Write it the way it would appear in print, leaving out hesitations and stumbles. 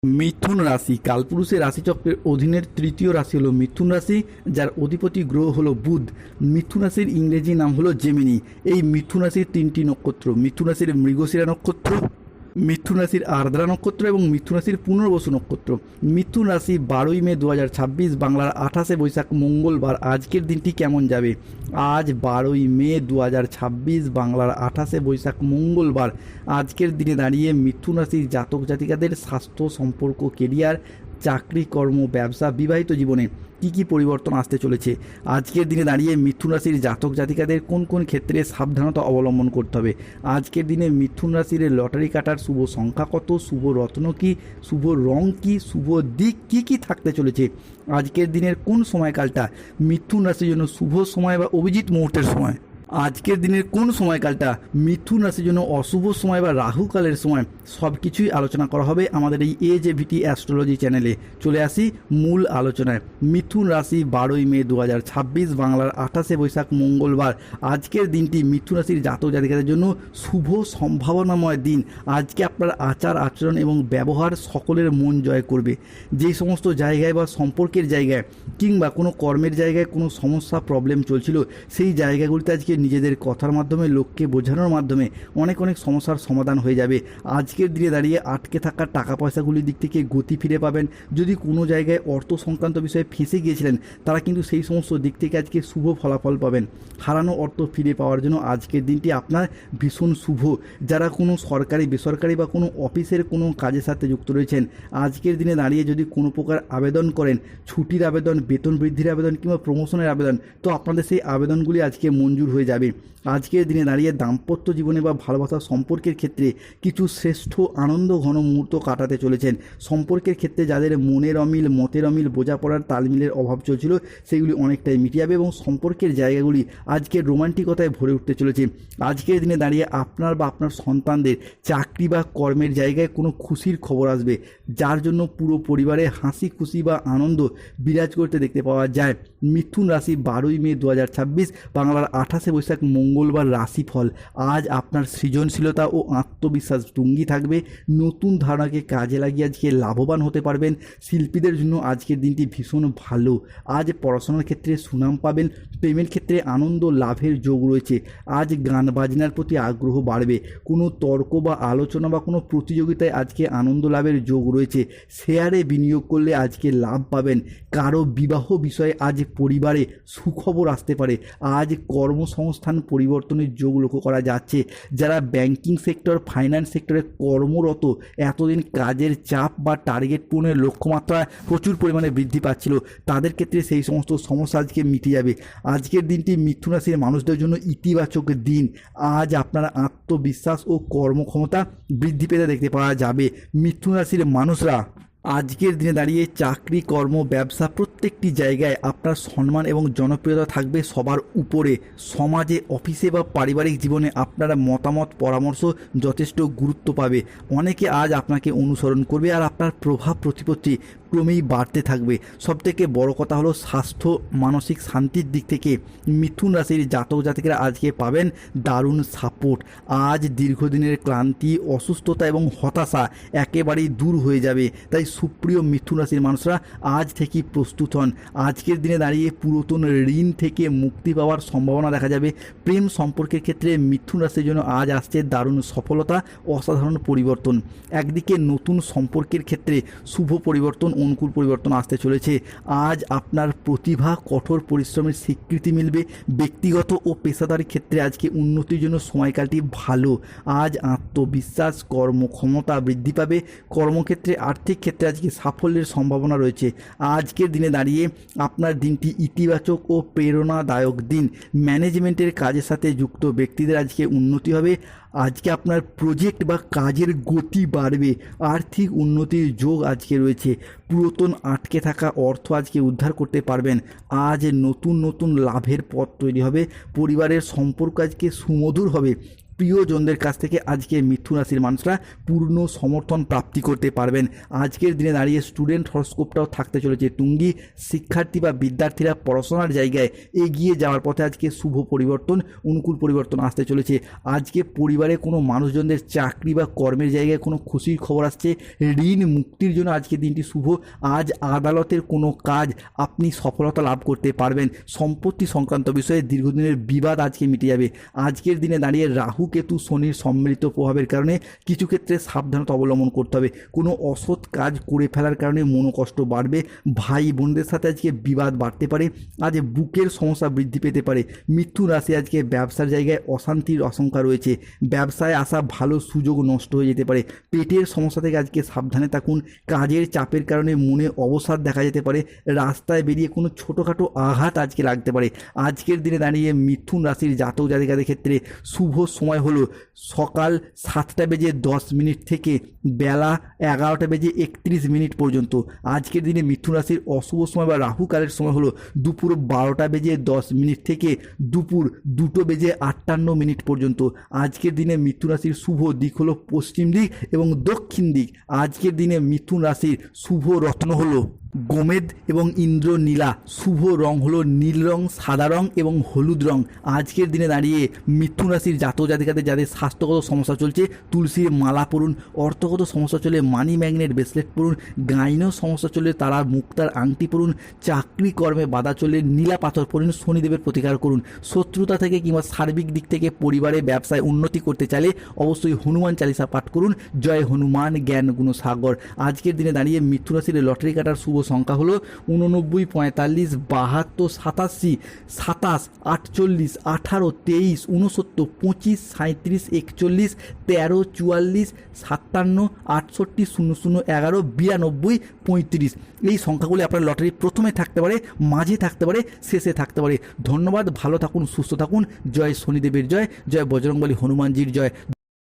মিথুন রাশি কালপুরুষের রাশিচক্রের অধীনের তৃতীয় রাশি হলো মিথুন রাশি, যার অধিপতি গ্রহ হলো বুধ। মিথুন রাশির ইংরেজি নাম হলো জেমিনি। এই মিথুন রাশির তিনটি নক্ষত্র: মিথুন রাশির মৃগশিরা নক্ষত্র, মিথুন রাশির আর্দ্রা নক্ষত্র এবং মিথুন রাশির পুনর্বসু নক্ষত্র। মিথুন রাশি 12ই মে 2026 বাংলার 28শে বৈশাখ মঙ্গলবার। আজকের দিনটি কেমন যাবে? আজ 12ই মে 2026 বাংলার 28শে বৈশাখ মঙ্গলবার। আজকের দিনে দাঁড়িয়ে মিথুন রাশির জাতক জাতিকাদের স্বাস্থ্য, সম্পর্ক, কেরিয়ার, চাকরি, কর্ম, ব্যবসা, বিবাহিত জীবনে কী কী পরিবর্তন আসতে চলেছে? আজকের দিনে দাঁড়িয়ে মিথুন রাশির জাতক জাতিকাদের কোন কোন ক্ষেত্রে সাবধানতা অবলম্বন করতে হবে? আজকের দিনে মিথুন রাশির লটারি কাটার শুভ সংখ্যা কত? শুভ রত্ন কী? শুভ রং কী? শুভ দিক কী কী থাকতে চলেছে? আজকের দিনের কোন সময়কালটা মিথুন রাশির জন্য শুভ সময় বা অভিজিৎ মুহূর্তের সময়? আজকের দিনের কোন সময়কালটা মিথুন রাশির জন্য অশুভ সময় বা রাহুকালের সময়? সব কিছুই আলোচনা করা হবে আমাদের এই AJVT অ্যাস্ট্রোলজি চ্যানেলে। চলে আসি মূল আলোচনায়। মিথুন রাশি 12ই মে 2026 বাংলার 28শে বৈশাখ মঙ্গলবার। আজকের দিনটি মিথুন রাশির জাতক জাতিকাদের জন্য শুভ সম্ভাবনাময় দিন। আজকে আপনার আচার আচরণ এবং ব্যবহার সকলের মন জয় করবে। যেই সমস্ত জায়গায় বা সম্পর্কের জায়গায় কিংবা কোনো কর্মের জায়গায় কোনো সমস্যা প্রবলেম চলছিল, সেই জায়গাগুলিতে আজকে নিজেদের কথার মাধ্যমে, লোককে বোঝানোর মাধ্যমে অনেক সমস্যার সমাধান হয়ে যাবে। আজকের দিনে দাঁড়িয়ে আটকে থাকা টাকা পয়সাগুলির দিক থেকে গতি ফিরে পাবেন। যদি কোনো জায়গায় অর্থ সংক্রান্ত বিষয়ে ফেঁসে গিয়েছিলেন, তারা কিন্তু সেই সমস্ত দিক থেকে আজকে শুভ ফলাফল পাবেন। হারানো অর্থ ফিরে পাওয়ার জন্য আজকের দিনটি আপনার ভীষণ শুভ। যারা কোনো সরকারি, বেসরকারি বা কোনো অফিসের কোনো কাজের সাথে যুক্ত রয়েছেন, আজকের দিনে দাঁড়িয়ে যদি কোনো প্রকার আবেদন করেন, ছুটির আবেদন, বেতন বৃদ্ধির আবেদন কিংবা প্রমোশনের আবেদন, তো আপনাদের সেই আবেদনগুলি আজকে মঞ্জুর হয়ে যাবে। আজকের দিনে দাঁড়িয়ে দাম্পত্য জীবনে বা ভালোবাসা সম্পর্কের ক্ষেত্রে কিছু শ্রেষ্ঠ আনন্দ ঘন মুহূর্ত কাটাতে চলেছেন। সম্পর্কের ক্ষেত্রে যাদের মনের অমিল, মতের অমিল, বোঝাপড়ার তালমিলের অভাব চলছিল, সেগুলি অনেকটাই মিটে যাবে এবং সম্পর্কের জায়গাগুলি আজকের রোমান্টিকতায় ভরে উঠতে চলেছে। আজকের দিনে দাঁড়িয়ে আপনার বা আপনার সন্তানদের চাকরি বা কর্মের জায়গায় কোনো খুশির খবর আসবে, যার জন্য পুরো পরিবারে হাসি খুশি বা আনন্দ বিরাজ করতে দেখতে পাওয়া যায়। মিথুন রাশি 12ই মে 2026 বাংলার 28শে বৈশাখ মঙ্গলবার। রাশিফল: আজ আপনার সৃজনশীলতা ও আত্মবিশ্বাস তুঙ্গি থাকবে। নতুন ধারণাকে কাজে লাগিয়ে আজকে লাভবান হতে পারবেন। শিল্পীদের জন্য আজকের দিনটি ভীষণ ভালো। আজ পড়াশোনার ক্ষেত্রে সুনাম পাবেন। প্রেমের ক্ষেত্রে আনন্দ লাভের যোগ রয়েছে। আজ গান বাজনার প্রতি আগ্রহ বাড়বে। কোনো তর্ক বা আলোচনা বা কোনো প্রতিযোগিতায় আজকে আনন্দ লাভের যোগ রয়েছে। শেয়ারে বিনিয়োগ করলে আজকে লাভ পাবেন। কারো বিবাহ বিষয়ে আজ পরিবারে সুখবর আসতে পারে। আজ কর্মসংস্থান পরিবর্তনের যোগ লক্ষ্য করা যাচ্ছে। যারা ব্যাংকিং সেক্টর, ফাইন্যান্স সেক্টরে কর্মরত, এতদিন কাজের চাপ বা টার্গেট পূরণের লক্ষ্যমাত্রা প্রচুর পরিমাণে বৃদ্ধি পাচ্ছিল, তাদের ক্ষেত্রে সেই সমস্ত সমস্যা আজকে মিটে যাবে। আজকের দিনটি মিথুন রাশির মানুষদের জন্য ইতিবাচক দিন। আজ আপনার আত্মবিশ্বাস ও কর্মক্ষমতা বৃদ্ধি পেতে দেখতে পাওয়া যাবে। মিথুন রাশির মানুষরা আজকের দিনে দাঁড়িয়ে চাকরি, কর্ম, ব্যবসা প্রত্যেকটি জায়গায় আপনার সম্মান এবং জনপ্রিয়তা থাকবে সবার উপরে। সমাজে, অফিসে বা পারিবারিক জীবনে আপনার মতামত, পরামর্শ যথেষ্ট গুরুত্ব পাবে। অনেকে আজ আপনাকে অনুসরণ করবে আর আপনার প্রভাব প্রতিপত্তি ক্রমেই বাড়তে থাকবে। সবথেকে বড় কথা হলো স্বাস্থ্য, মানসিক শান্তির দিক থেকে মিথুন রাশির জাতক জাতিকেরা আজকে পাবেন দারুণ সাপোর্ট। আজ দীর্ঘদিনের ক্লান্তি, অসুস্থতা এবং হতাশা একেবারেই দূর হয়ে যাবে। তাই সুপ্রিয় মিথুন রাশির মানুষরা আজ থেকেই প্রস্তুত হন। আজকের দিনে দাঁড়িয়ে পুরাতন ঋণ থেকে মুক্তি পাওয়ার সম্ভাবনা দেখা যাবে। প্রেম সম্পর্কের ক্ষেত্রে মিথুন রাশির জন্য আজ আসছে দারুণ সফলতা, অসাধারণ পরিবর্তন। একদিকে নতুন সম্পর্কের ক্ষেত্রে শুভ পরিবর্তন, অনুকূল পরিবর্তন আসতে চলেছে। আজ আপনার প্রতিভা, কঠোর পরিশ্রমের স্বীকৃতি মিলবে। ব্যক্তিগত ও পেশাদারি ক্ষেত্রে আজকে উন্নতির জন্য সময়কালটি ভালো। আজ আত্মবিশ্বাস, কর্মক্ষমতা বৃদ্ধি পাবে। কর্মক্ষেত্রে, আর্থিক ক্ষেত্রে আজকে সাফল্যের সম্ভাবনা রয়েছে। আজকের দিনে দাঁড়িয়ে আপনার দিনটি ইতিবাচক ও প্রেরণাদায়ক দিন। ম্যানেজমেন্টের কাজের সাথে যুক্ত ব্যক্তিদের আজকে উন্নতি হবে। আজকে আপনার প্রজেক্ট বা কাজের গতি বাড়বে। আর্থিক উন্নতির যোগ আজকে রয়েছে। পুরাতন আটকে থাকা অর্থ আজকে উদ্ধার করতে পারবেন। আজ নতুন লাভের পথ তৈরি হবে। পরিবারের সম্পর্ক আজকে সুমধুর হবে। প্রিয়জনদের কাছ থেকে আজকে মিথুন রাশির মানুষরা পূর্ণ সমর্থন প্রাপ্তি করতে পারবেন। আজকের দিনে দাঁড়িয়ে স্টুডেন্ট হরস্কোপটাও থাকতে চলেছে তুঙ্গি। শিক্ষার্থী বা বিদ্যার্থীরা পড়াশোনার জায়গায় এগিয়ে যাওয়ার পথে আজকে শুভ পরিবর্তন, অনুকূল পরিবর্তন আসতে চলেছে। আজকে পরিবারে কোনো মানুষজনদের চাকরি বা কর্মের জায়গায় কোনো খুশির খবর আসছে। ঋণ মুক্তির জন্য আজকের দিনটি শুভ। আজ আদালতের কোনো কাজ আপনি সফলতা লাভ করতে পারবেন। সম্পত্তি সংক্রান্ত বিষয়ে দীর্ঘদিনের বিবাদ আজকে মিটে যাবে। আজকের দিনে দাঁড়িয়ে রাহু কেতু শনির সম্মিলিত প্রভাবের কারণে কিছু ক্ষেত্রে সাবধানতা অবলম্বন করতে হবে। কোনো অসৎ কাজ করে ফেলার কারণে মনোকষ্ট বাড়বে। ভাই বোনদের সাথে আজকে বিবাদ বাড়তে পারে। আজ বুকের সমস্যা বৃদ্ধি পেতে পারে। মিথুন রাশি আজকে ব্যবসার জায়গায় অশান্তির আশঙ্কা রয়েছে। ব্যবসায় আসা ভালো সুযোগ নষ্ট হয়ে যেতে পারে। পেটের সমস্যা থেকে আজকে সাবধানে থাকুন। কাজের চাপের কারণে মনে অবসাদ দেখা যেতে পারে। রাস্তায় বেরিয়ে কোনো ছোটোখাটো আঘাত আজকে লাগতে পারে। আজকের দিনে দাঁড়িয়ে মিথুন রাশির জাতক জাতিকাদের ক্ষেত্রে শুভ সময় হলো সকাল 7:10 থেকে বেলা 11:31 পর্যন্ত। আজকের দিনে মিথুন রাশির অশুভ সময় বা রাহুকালের সময় হলো দুপুর 12:10 থেকে দুপুর 2:58 পর্যন্ত। আজকের দিনে মিথুন রাশির শুভ দিক হলো পশ্চিম দিক এবং দক্ষিণ দিক। আজকের দিনে মিথুন রাশির শুভ রত্ন হলো গোমেদ এবং ইন্দ্রনীলা। শুভ রং হলো নীল রং, সাদা রং এবং হলুদ রং। আজকের দিনে দাঁড়িয়ে মিথুন রাশির জাতক জাতিকাদের যাদের স্বাস্থ্যগত সমস্যা চলছে তুলসীর মালা পরুন। অর্থগত সমস্যা চলে মানি ম্যাগনেট ব্রেসলেট পরুন। গাইনো সমস্যা চলে তারা মুক্তার আংটি পরুন। চাকরি কর্মে বাধা চলে নীলা পাথর পরুন। শনিদেবের প্রতিকার করুন। শত্রুতা থেকে কিংবা সার্বিক দিক থেকে পরিবারে ব্যবসায় উন্নতি করতে চাইলে অবশ্যই হনুমান চালিসা পাঠ করুন। জয় হনুমান জ্ঞান গুণ সাগর। আজকের দিনে দাঁড়িয়ে মিথুন রাশির লটারি কাটার শুভ সংখ্যা হলো 89, 45, 72, 87, 27, 48, 18, 23, 69, 25, 37, 41, 13, 44, 57, 68, 00, 11, 92, 35। এই সংখ্যাগুলি আপনার লটারি প্রথমে থাকতে পারে, মাঝে থাকতে পারে, শেষে থাকতে পারে। ধন্যবাদ, ভালো থাকুন, সুস্থ থাকুন। জয় শনিদেবের জয়, জয় বজরংবলী হনুমানজির জয়।